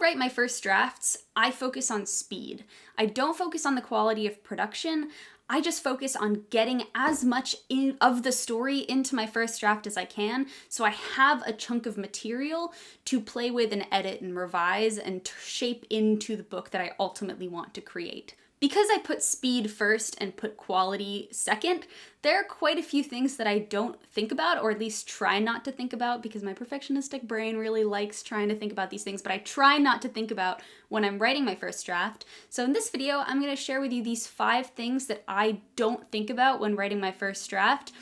write my first drafts, I focus on speed. I don't focus on the quality of production. I just focus on getting as much of the story into my first draft as I can, so I have a chunk of material to play with and edit and revise and shape into the book that I ultimately want to create. Because I put speed first and put quality second, there are quite a few things that I don't think about, or at least try not to think about, because my perfectionistic brain really likes trying to think about these things, but I try not to think about when I'm writing my first draft. So in this video, I'm going to share with you these 5 things that I don't think about when writing my first draft,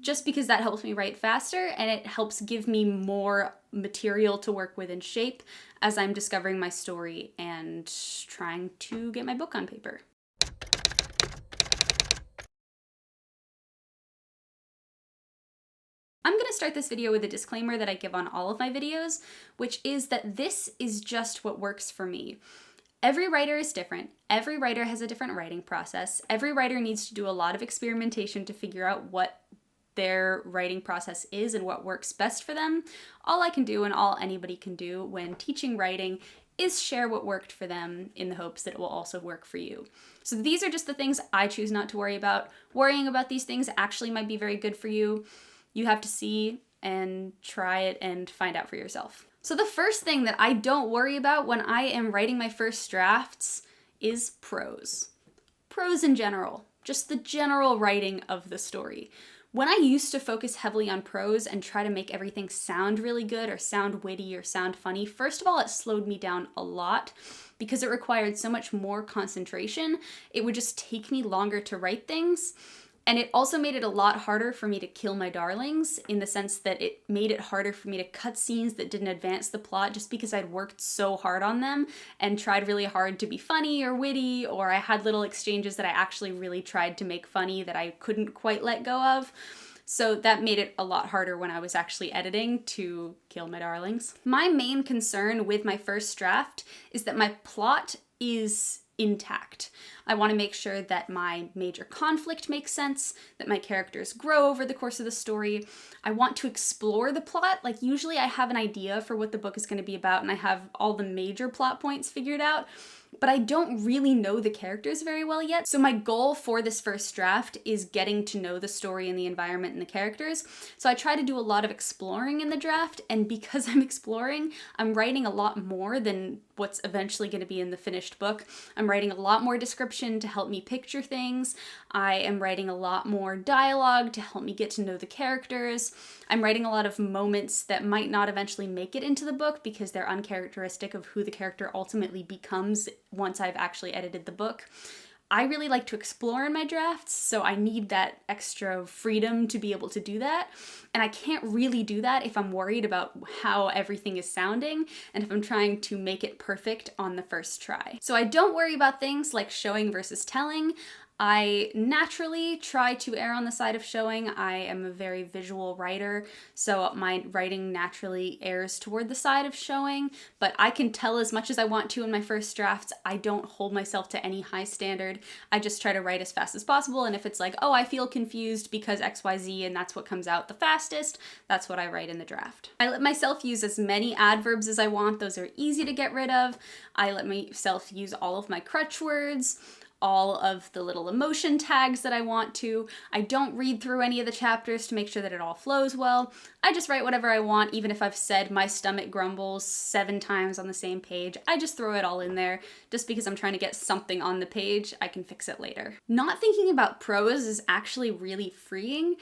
just because that helps me write faster and it helps give me more material to work with and shape as I'm discovering my story and trying to get my book on paper. I'm going to start this video with a disclaimer that I give on all of my videos, which is that this is just what works for me. Every writer is different. Every writer has a different writing process. Every writer needs to do a lot of experimentation to figure out what their writing process is and what works best for them. All I can do and all anybody can do when teaching writing is share what worked for them in the hopes that it will also work for you. So these are just the things I choose not to worry about. Worrying about these things actually might be very good for you. You have to see and try it and find out for yourself. So the first thing that I don't worry about when I am writing my first drafts is prose. Prose in general, just the general writing of the story. When I used to focus heavily on prose and try to make everything sound really good or sound witty or sound funny, first of all, it slowed me down a lot because it required so much more concentration. It would just take me longer to write things. And it also made it a lot harder for me to kill my darlings, in the sense that it made it harder for me to cut scenes that didn't advance the plot just because I'd worked so hard on them and tried really hard to be funny or witty, or I had little exchanges that I actually really tried to make funny that I couldn't quite let go of. So that made it a lot harder when I was actually editing to kill my darlings. My main concern with my first draft is that my plot is intact. I want to make sure that my major conflict makes sense, that my characters grow over the course of the story. I want to explore the plot. Like, usually I have an idea for what the book is going to be about and I have all the major plot points figured out, but I don't really know the characters very well yet. So my goal for this first draft is getting to know the story and the environment and the characters. So I try to do a lot of exploring in the draft, and because I'm exploring, I'm writing a lot more than what's eventually going to be in the finished book. I'm writing a lot more description to help me picture things. I am writing a lot more dialogue to help me get to know the characters. I'm writing a lot of moments that might not eventually make it into the book because they're uncharacteristic of who the character ultimately becomes once I've actually edited the book. I really like to explore in my drafts, so I need that extra freedom to be able to do that. And I can't really do that if I'm worried about how everything is sounding and if I'm trying to make it perfect on the first try. So I don't worry about things like showing versus telling. I naturally try to err on the side of showing. I am a very visual writer, so my writing naturally errs toward the side of showing, but I can tell as much as I want to in my first drafts. I don't hold myself to any high standard. I just try to write as fast as possible, and if it's like, oh, I feel confused because XYZ and that's what comes out the fastest, that's what I write in the draft. I let myself use as many adverbs as I want. Those are easy to get rid of. I let myself use all of my crutch words, all of the little emotion tags that I want to. I don't read through any of the chapters to make sure that it all flows well. I just write whatever I want, even if I've said my stomach grumbles 7 times on the same page. I just throw it all in there just because I'm trying to get something on the page. I can fix it later. Not thinking about prose is actually really freeing.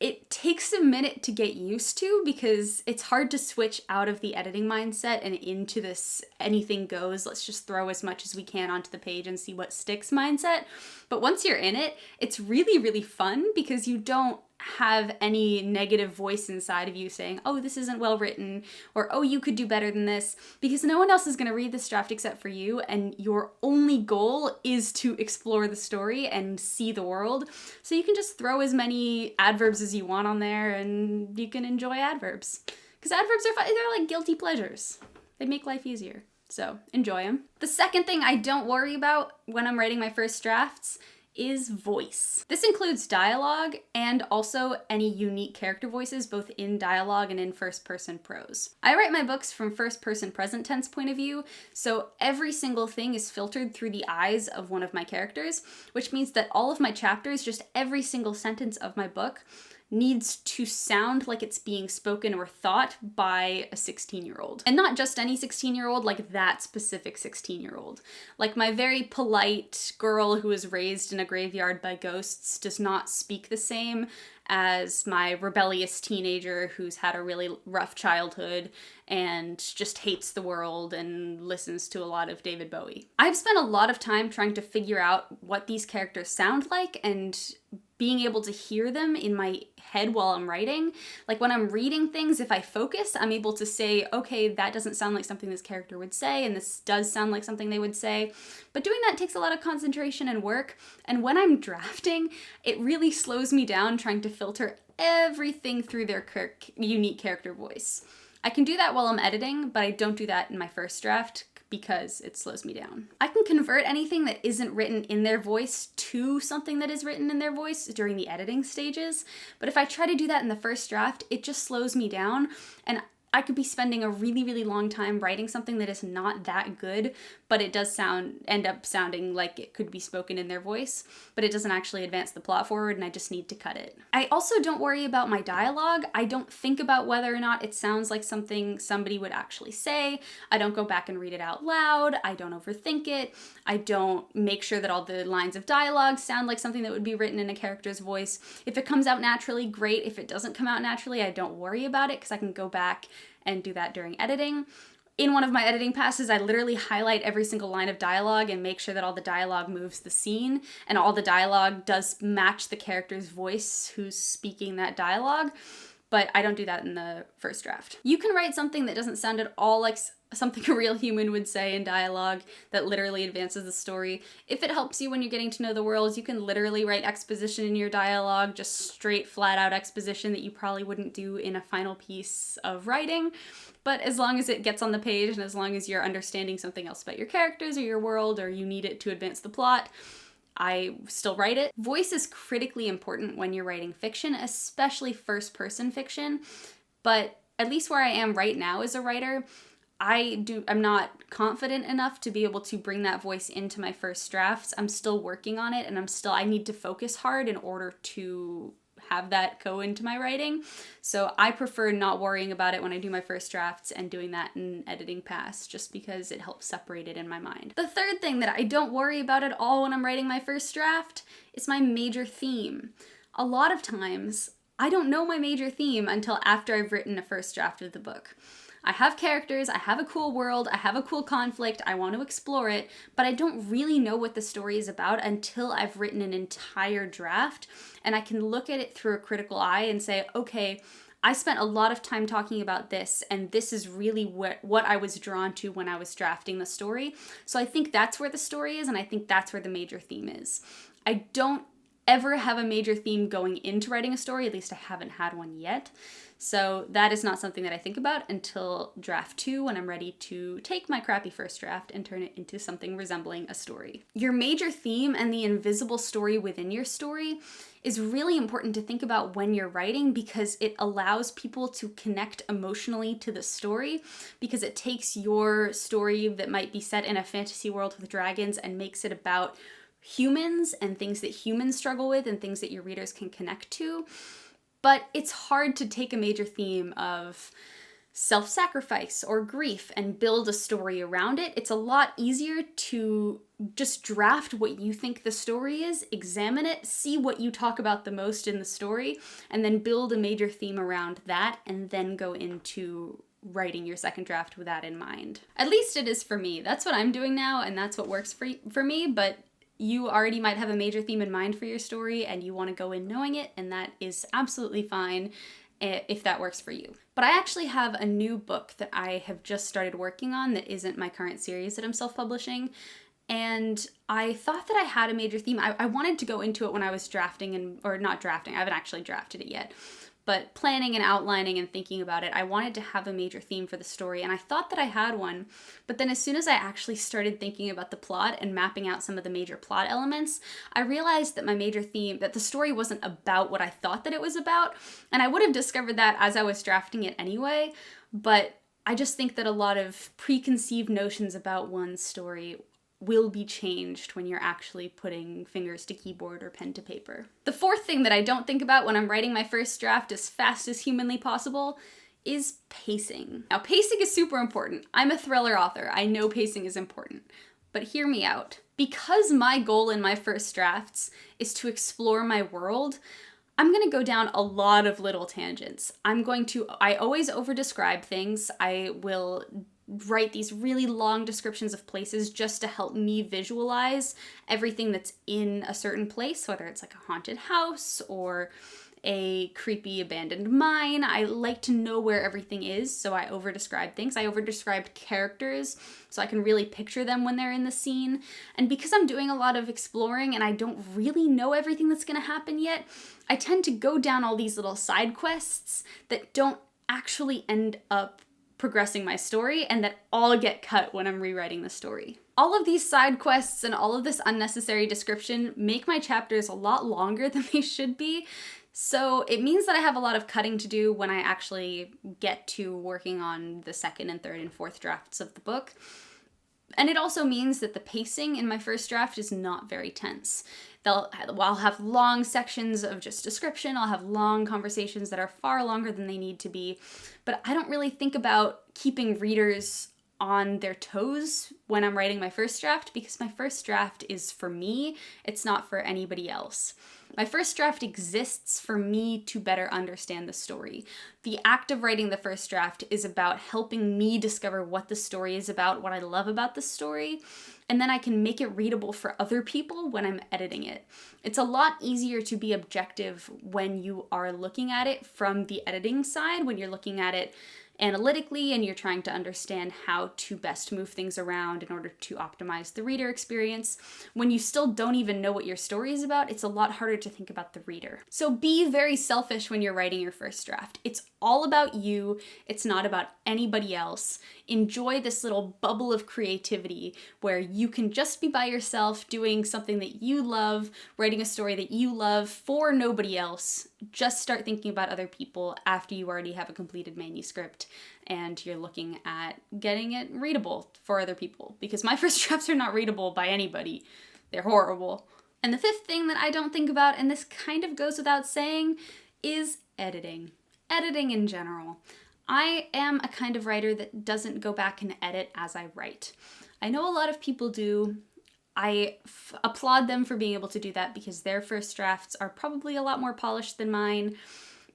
It takes a minute to get used to because it's hard to switch out of the editing mindset and into this anything goes, let's just throw as much as we can onto the page and see what sticks mindset. But once you're in it, it's really, really fun because you don't have any negative voice inside of you saying, oh, this isn't well written, or oh, you could do better than this, because no one else is going to read this draft except for you, and your only goal is to explore the story and see the world. So you can just throw as many adverbs as you want on there and you can enjoy adverbs. Because adverbs are fun. They're like guilty pleasures. They make life easier. So enjoy them. The second thing I don't worry about when I'm writing my first drafts is voice. This includes dialogue and also any unique character voices, both in dialogue and in first-person prose. I write my books from first-person present tense point of view, so every single thing is filtered through the eyes of one of my characters, which means that all of my chapters, just every single sentence of my book, needs to sound like it's being spoken or thought by a 16-year-old. And not just any 16-year-old, like that specific 16-year-old. Like my very polite girl who was raised in a graveyard by ghosts does not speak the same as my rebellious teenager who's had a really rough childhood and just hates the world and listens to a lot of David Bowie. I've spent a lot of time trying to figure out what these characters sound like and being able to hear them in my head while I'm writing. Like when I'm reading things, if I focus, I'm able to say, okay, that doesn't sound like something this character would say, and this does sound like something they would say. But doing that takes a lot of concentration and work, and when I'm drafting, it really slows me down trying to filter everything through their unique character voice. I can do that while I'm editing, but I don't do that in my first draft because it slows me down. I can convert anything that isn't written in their voice to something that is written in their voice during the editing stages, but if I try to do that in the first draft, it just slows me down, and I could be spending a really, really long time writing something that is not that good, but it does end up sounding like it could be spoken in their voice, but it doesn't actually advance the plot forward, and I just need to cut it. I also don't worry about my dialogue. I don't think about whether or not it sounds like something somebody would actually say. I don't go back and read it out loud. I don't overthink it. I don't make sure that all the lines of dialogue sound like something that would be written in a character's voice. If it comes out naturally, great. If it doesn't come out naturally, I don't worry about it because I can go back and do that during editing. In one of my editing passes, I literally highlight every single line of dialogue and make sure that all the dialogue moves the scene and all the dialogue does match the character's voice who's speaking that dialogue, but I don't do that in the first draft. You can write something that doesn't sound at all like something a real human would say in dialogue that literally advances the story. If it helps you when you're getting to know the world, you can literally write exposition in your dialogue, just straight flat out exposition that you probably wouldn't do in a final piece of writing. But as long as it gets on the page and as long as you're understanding something else about your characters or your world or you need it to advance the plot, I still write it. Voice is critically important when you're writing fiction, especially first-person fiction, but at least where I am right now as a writer, I'm not confident enough to be able to bring that voice into my first drafts. I'm still working on it, and I need to focus hard in order to have that go into my writing. So I prefer not worrying about it when I do my first drafts and doing that in editing pass, just because it helps separate it in my mind. The third thing that I don't worry about at all when I'm writing my first draft is my major theme. A lot of times, I don't know my major theme until after I've written a first draft of the book. I have characters, I have a cool world, I have a cool conflict, I want to explore it, but I don't really know what the story is about until I've written an entire draft, and I can look at it through a critical eye and say, okay, I spent a lot of time talking about this, and this is really what I was drawn to when I was drafting the story. So I think that's where the story is, and I think that's where the major theme is. I don't ever have a major theme going into writing a story, at least I haven't had one yet. So that is not something that I think about until draft 2, when I'm ready to take my crappy first draft and turn it into something resembling a story. Your major theme and the invisible story within your story is really important to think about when you're writing, because it allows people to connect emotionally to the story, because it takes your story that might be set in a fantasy world with dragons and makes it about humans and things that humans struggle with and things that your readers can connect to. But it's hard to take a major theme of self-sacrifice or grief and build a story around it. It's a lot easier to just draft what you think the story is, examine it, see what you talk about the most in the story, and then build a major theme around that, and then go into writing your second draft with that in mind. At least it is for me. That's what I'm doing now, and that's what works for me, but you already might have a major theme in mind for your story and you want to go in knowing it, and that is absolutely fine if that works for you. But I actually have a new book that I have just started working on that isn't my current series that I'm self-publishing, and I thought that I had a major theme. I wanted to go into it when I was drafting, or not drafting, I haven't actually drafted it yet, but planning and outlining and thinking about it, I wanted to have a major theme for the story, and I thought that I had one, but then as soon as I actually started thinking about the plot and mapping out some of the major plot elements, I realized that my major theme, that the story wasn't about what I thought that it was about, and I would have discovered that as I was drafting it anyway, but I just think that a lot of preconceived notions about one's story will be changed when you're actually putting fingers to keyboard or pen to paper. The fourth thing that I don't think about when I'm writing my first draft as fast as humanly possible is pacing. Now, pacing is super important. I'm a thriller author. I know pacing is important. But hear me out. Because my goal in my first drafts is to explore my world, I'm going to go down a lot of little tangents. I always over-describe things. I will write these really long descriptions of places just to help me visualize everything that's in a certain place, whether it's like a haunted house or a creepy abandoned mine. I like to know where everything is, so I over-describe things. I over-describe characters so I can really picture them when they're in the scene. And because I'm doing a lot of exploring and I don't really know everything that's going to happen yet, I tend to go down all these little side quests that don't actually end up progressing my story and that all get cut when I'm rewriting the story. All of these side quests and all of this unnecessary description make my chapters a lot longer than they should be, so it means that I have a lot of cutting to do when I actually get to working on the second and third and fourth drafts of the book. And it also means that the pacing in my first draft is not very tense. I'll have long sections of just description, I'll have long conversations that are far longer than they need to be, but I don't really think about keeping readers on their toes when I'm writing my first draft, because my first draft is for me, it's not for anybody else. My first draft exists for me to better understand the story. The act of writing the first draft is about helping me discover what the story is about, what I love about the story, and then I can make it readable for other people when I'm editing it. It's a lot easier to be objective when you are looking at it from the editing side, when you're looking at it analytically and you're trying to understand how to best move things around in order to optimize the reader experience. When you still don't even know what your story is about, it's a lot harder to think about the reader. So be very selfish when you're writing your first draft. It's all about you. It's not about anybody else. Enjoy this little bubble of creativity where you can just be by yourself doing something that you love, writing a story that you love for nobody else. Just start thinking about other people after you already have a completed manuscript and you're looking at getting it readable for other people, because my first drafts are not readable by anybody. They're horrible. And the fifth thing that I don't think about, and this kind of goes without saying, is editing. Editing in general. I am a kind of writer that doesn't go back and edit as I write. I know a lot of people do. I applaud them for being able to do that because their first drafts are probably a lot more polished than mine,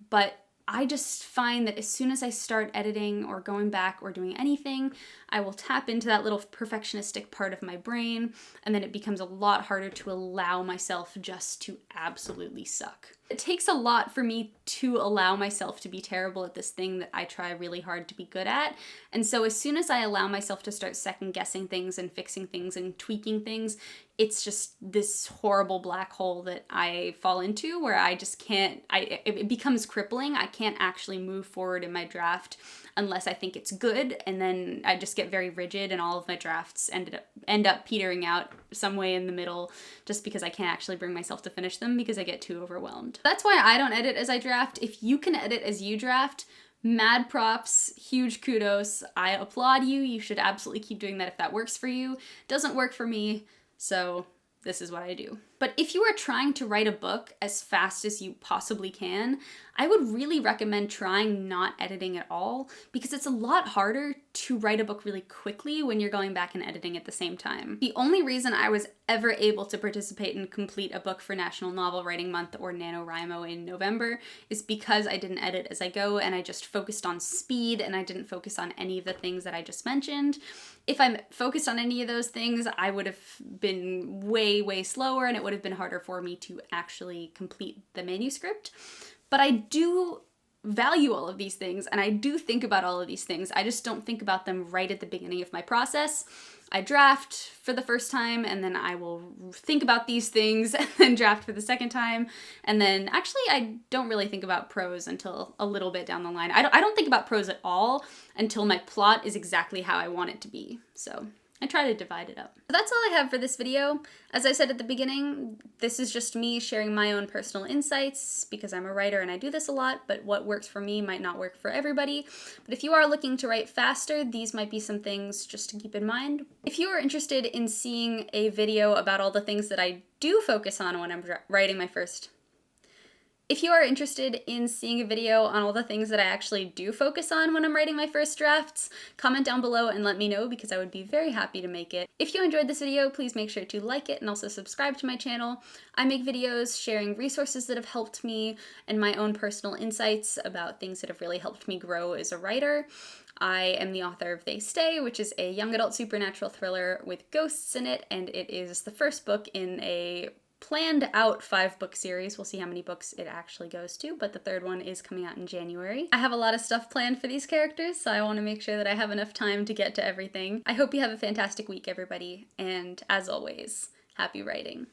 but I just find that as soon as I start editing or going back or doing anything, I will tap into that little perfectionistic part of my brain, and then it becomes a lot harder to allow myself just to absolutely suck. It takes a lot for me to allow myself to be terrible at this thing that I try really hard to be good at, and so as soon as I allow myself to start second-guessing things and fixing things and tweaking things, it's just this horrible black hole that I fall into where I just can't, it becomes crippling. I can't actually move forward in my draft unless I think it's good, and then I just get very rigid and all of my drafts end up petering out some way in the middle just because I can't actually bring myself to finish them because I get too overwhelmed. That's why I don't edit as I draft. If you can edit as you draft, mad props, huge kudos. I applaud you. You should absolutely keep doing that if that works for you. Doesn't work for me, so this is what I do. But if you are trying to write a book as fast as you possibly can, I would really recommend trying not editing at all, because it's a lot harder to write a book really quickly when you're going back and editing at the same time. The only reason I was ever able to participate and complete a book for National Novel Writing Month or NaNoWriMo in November is because I didn't edit as I go and I just focused on speed and I didn't focus on any of the things that I just mentioned. If I'm focused on any of those things, I would have been way, way slower and it would have been harder for me to actually complete the manuscript. But I do value all of these things and I do think about all of these things. I just don't think about them right at the beginning of my process. I draft for the first time, and then I will think about these things and then draft for the second time. And then actually I don't really think about prose until a little bit down the line. I don't think about prose at all until my plot is exactly how I want it to be. So I try to divide it up. So that's all I have for this video. As I said at the beginning, this is just me sharing my own personal insights because I'm a writer and I do this a lot, but what works for me might not work for everybody. But if you are looking to write faster, these might be some things just to keep in mind. If you are interested in seeing a video about all the things that I do focus on when I'm writing my first If you are interested in seeing a video on all the things that I actually do focus on when I'm writing my first drafts, comment down below and let me know because I would be very happy to make it. If you enjoyed this video, please make sure to like it and also subscribe to my channel. I make videos sharing resources that have helped me and my own personal insights about things that have really helped me grow as a writer. I am the author of They Stay, which is a young adult supernatural thriller with ghosts in it, and it is the first book in a planned out 5-book series. We'll see how many books it actually goes to, but the third one is coming out in January. I have a lot of stuff planned for these characters, so I want to make sure that I have enough time to get to everything. I hope you have a fantastic week, everybody, and as always, happy writing.